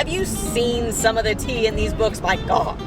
Have you seen some of the tea in these books? My God.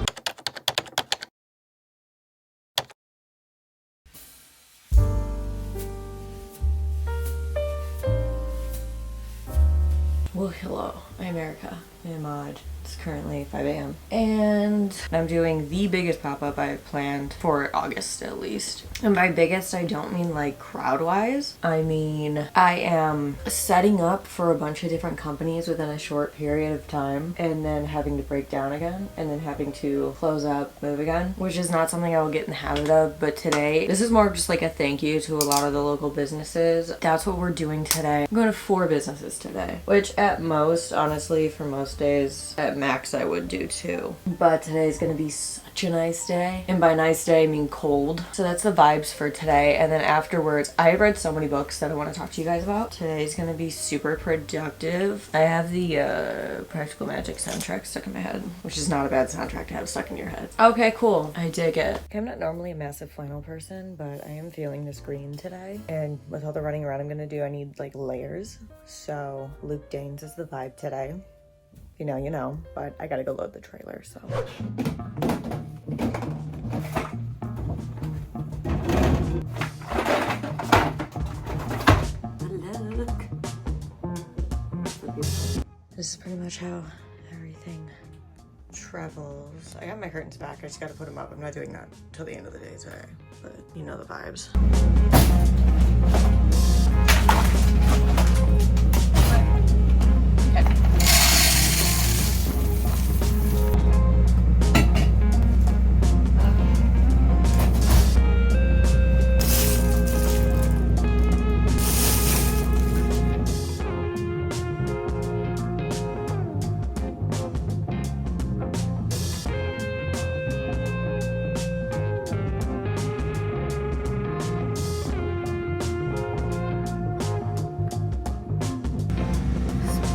Well, hello, I'm America. I'm Maud. It's currently 5 a.m. and I'm doing the biggest pop-up I've planned for August at least. And by biggest, I don't mean like crowd-wise. I mean, I am setting up for a bunch of different companies within a short period of time and then having to break down again and then having to close up, move again, which is not something I will get in the habit of. But today, this is more of just like a thank you to a lot of the local businesses. That's what we're doing today. I'm going to 4 businesses today, which at most, honestly, for most days, at max I would do 2. But today's gonna be such a nice day. And by nice day, I mean cold. So that's the vibes for today. And then afterwards, I read so many books that I want to talk to you guys about. Today's gonna be super productive. I have the Practical Magic soundtrack stuck in my head, which is not a bad soundtrack to have stuck in your head. Okay, cool. I dig it. I'm not normally a massive flannel person, but I am feeling this green today. And with all the running around I'm gonna do, I need like layers. So Luke Danes is the vibe today. You know, but I gotta go load the trailer, so. Look. This is pretty much how everything travels. I got my curtains back, I just gotta put them up. I'm not doing that till the end of the day today, but you know the vibes.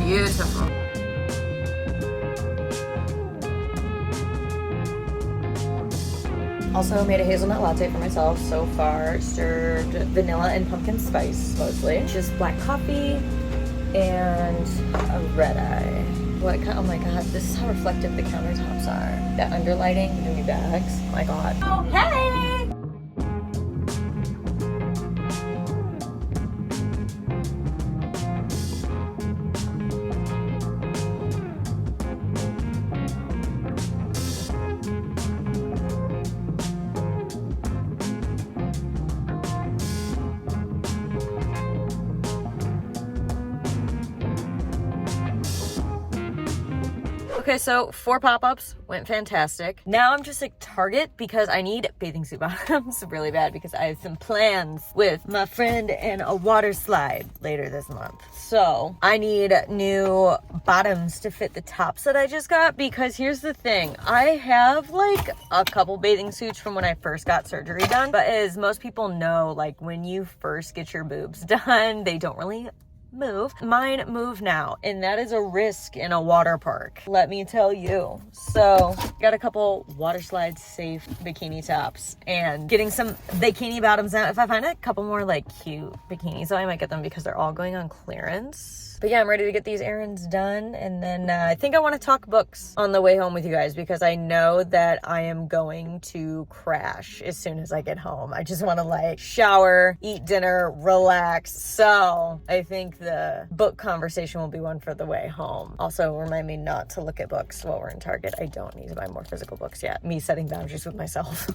Beautiful. Also made a hazelnut latte for myself so far. Served vanilla and pumpkin spice mostly. Just black coffee and a red eye. Oh my God, this is how reflective the countertops are. The underlighting, the new bags. Oh my God. Oh, hey! Okay, so 4 pop-ups went fantastic. Now I'm just like Target because I need bathing suit bottoms really bad because I have some plans with my friend and a water slide later this month. So I need new bottoms to fit the tops that I just got because here's the thing. I have like a couple bathing suits from when I first got surgery done, but as most people know, like when you first get your boobs done, they don't really move. Mine move now, and that is a risk in a water park, let me tell you. So got a couple water slide safe bikini tops and getting some bikini bottoms now. If I find a couple more like cute bikinis, I might get them because they're all going on clearance. But yeah, I'm ready to get these errands done, and then I think I want to talk books on the way home with you guys because I know that I am going to crash as soon as I get home. I just want to like shower, eat dinner, relax. So I think the book conversation will be one for the way home. Also, remind me not to look at books while we're in Target. I don't need to buy more physical books yet. Me setting boundaries with myself.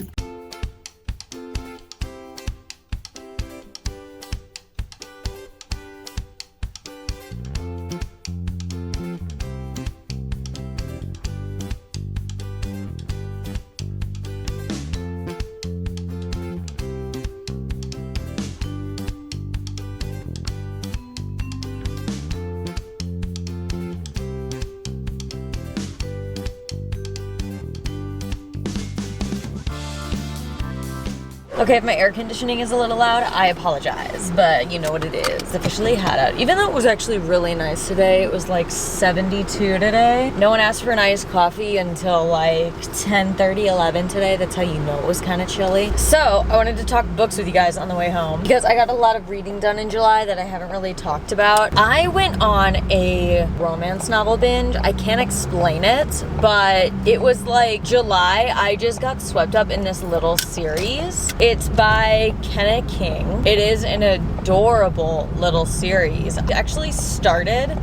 Okay, if my air conditioning is a little loud, I apologize, but you know what it is. It's officially hot out. Even though it was actually really nice today, it was like 72 today. No one asked for an iced coffee until like 10:30, 11 today. That's how you know it was kind of chilly. So I wanted to talk books with you guys on the way home because I got a lot of reading done in July that I haven't really talked about. I went on a romance novel binge. I can't explain it, but it was like July, I just got swept up in this little series. It's by Kenna King. It is an adorable little series. It actually started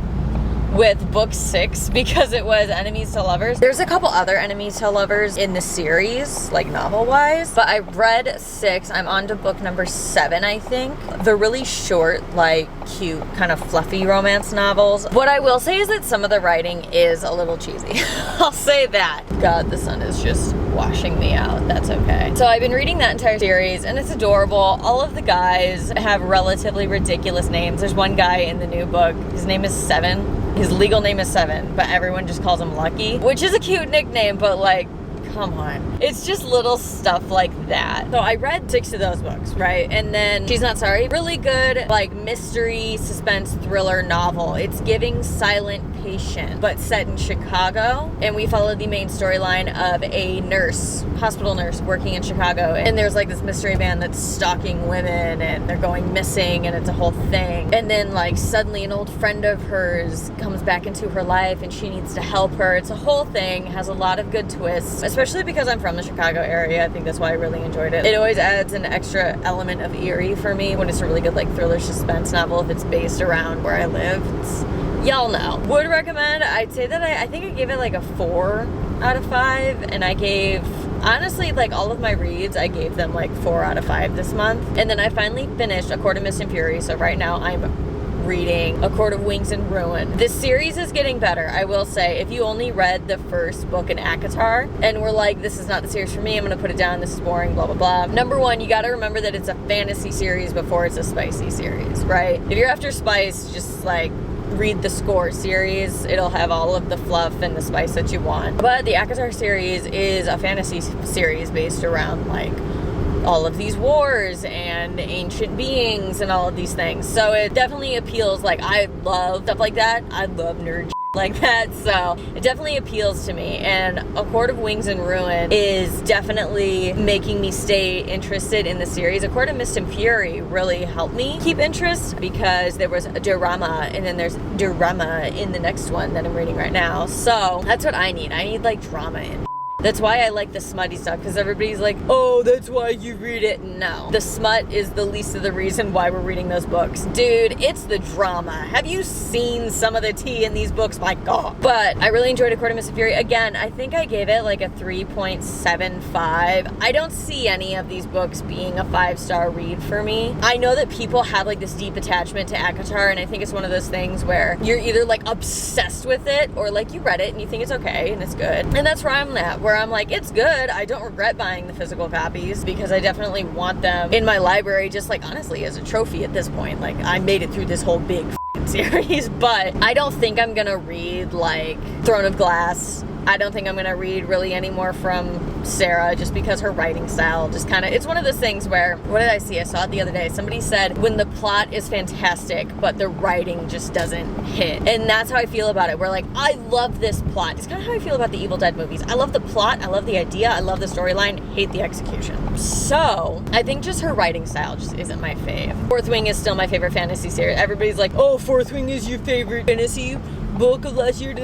with book 6 because it was enemies to lovers. There's a couple other enemies to lovers in the series, like novel wise, but I read 6. I'm on to book number 7, I think. They're really short, like cute, kind of fluffy romance novels. What I will say is that some of the writing is a little cheesy. I'll say that. God, the sun is just washing me out. That's okay. So I've been reading that entire series and it's adorable. All of the guys have relatively ridiculous names. There's one guy in the new book, his name is Seven. His legal name is Seven, but everyone just calls him Lucky, which is a cute nickname, but like, come on. It's just little stuff like that. So I read 6 of those books, right? And then She's Not Sorry. Really good, like, mystery, suspense, thriller novel. It's giving Silent Patient, but set in Chicago. And we follow the main storyline of a nurse, hospital nurse, working in Chicago. And there's like this mystery man that's stalking women and they're going missing and it's a whole thing. And then like suddenly an old friend of hers comes back into her life and she needs to help her. It's a whole thing. It has a lot of good twists, especially because I'm from the Chicago area. I think that's why I really enjoyed it. It always adds an extra element of eerie for me when it's a really good like thriller suspense novel if it's based around where I live. Y'all know. Would recommend. I'd say that I think I gave it like a 4 out of 5, and I gave, honestly, like all of my reads, I gave them like 4 out of 5 this month. And then I finally finished A Court of Mist and Fury, so right now I'm reading A Court of Wings and Ruin. This series is getting better, I will say. If you only read the first book in ACOTAR and were like, this is not the series for me, I'm gonna put it down, this is boring, blah, blah, blah. Number one, you gotta remember that it's a fantasy series before it's a spicy series, right? If you're after spice, just like, read the Score series. It'll have all of the fluff and the spice that you want. But the ACOTAR series is a fantasy series based around like all of these wars and ancient beings and all of these things. So it definitely appeals. Like, I love stuff like that. I love nerd like that, so it definitely appeals to me. And A Court of Wings and Ruin is definitely making me stay interested in the series. A Court of Mist and Fury really helped me keep interest because there was a drama and then there's drama in the next one that I'm reading right now. So that's what I need. I need like drama in. That's why I like the smutty stuff, because everybody's like, oh, that's why you read it. No. The smut is the least of the reason why we're reading those books. Dude, it's the drama. Have you seen some of the tea in these books? My God. But I really enjoyed A Court of Mist and Fury. Again, I think I gave it like a 3.75. I don't see any of these books being a 5-star read for me. I know that people have like this deep attachment to ACOTAR, and I think it's one of those things where you're either like obsessed with it or like you read it and you think it's okay and it's good. And that's where I'm at. Where I'm like, it's good. I don't regret buying the physical copies because I definitely want them in my library, just like honestly as a trophy at this point. Like, I made it through this whole big series, but I don't think I'm gonna read like Throne of Glass. I don't think I'm gonna read really any more from Sarah just because her writing style just kind of, it's one of those things where, what did I see? I saw it the other day. Somebody said when the plot is fantastic, but the writing just doesn't hit. And that's how I feel about it. We're like, I love this plot. It's kind of how I feel about the Evil Dead movies. I love the plot. I love the idea. I love the storyline. Hate the execution. So I think just her writing style just isn't my fave. Fourth Wing is still my favorite fantasy series. Everybody's like, oh, Fourth Wing is your favorite fantasy book of last year.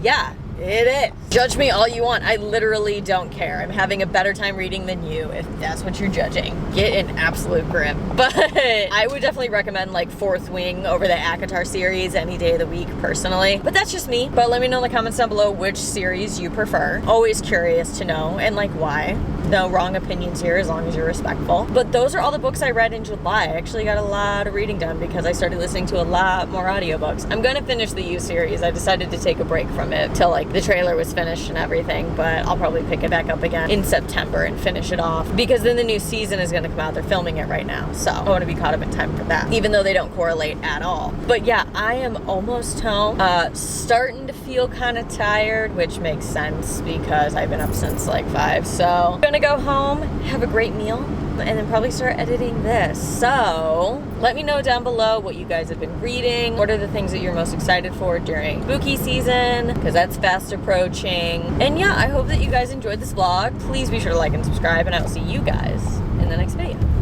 Yeah. It is. Judge me all you want. I literally don't care. I'm having a better time reading than you if that's what you're judging. Get an absolute grip. But I would definitely recommend like Fourth Wing over the ACOTAR series any day of the week personally. But that's just me. But let me know in the comments down below which series you prefer. Always curious to know and like why. No wrong opinions here as long as you're respectful. But those are all the books I read in July. I actually got a lot of reading done because I started listening to a lot more audiobooks. I'm gonna finish the You series. I decided to take a break from it till like the trailer was finished and everything, but I'll probably pick it back up again in September and finish it off because then the new season is gonna come out. They're filming it right now, so I wanna be caught up in time for that, even though they don't correlate at all. But yeah, I am almost home. Starting to feel kind of tired, which makes sense because I've been up since like 5. So I'm gonna go home, have a great meal, and then probably start editing this. So let me know down below what you guys have been reading. What are the things that you're most excited for during spooky season, because that's fast approaching. And yeah, I hope that you guys enjoyed this vlog. Please be sure to like and subscribe, and I will see you guys in the next video.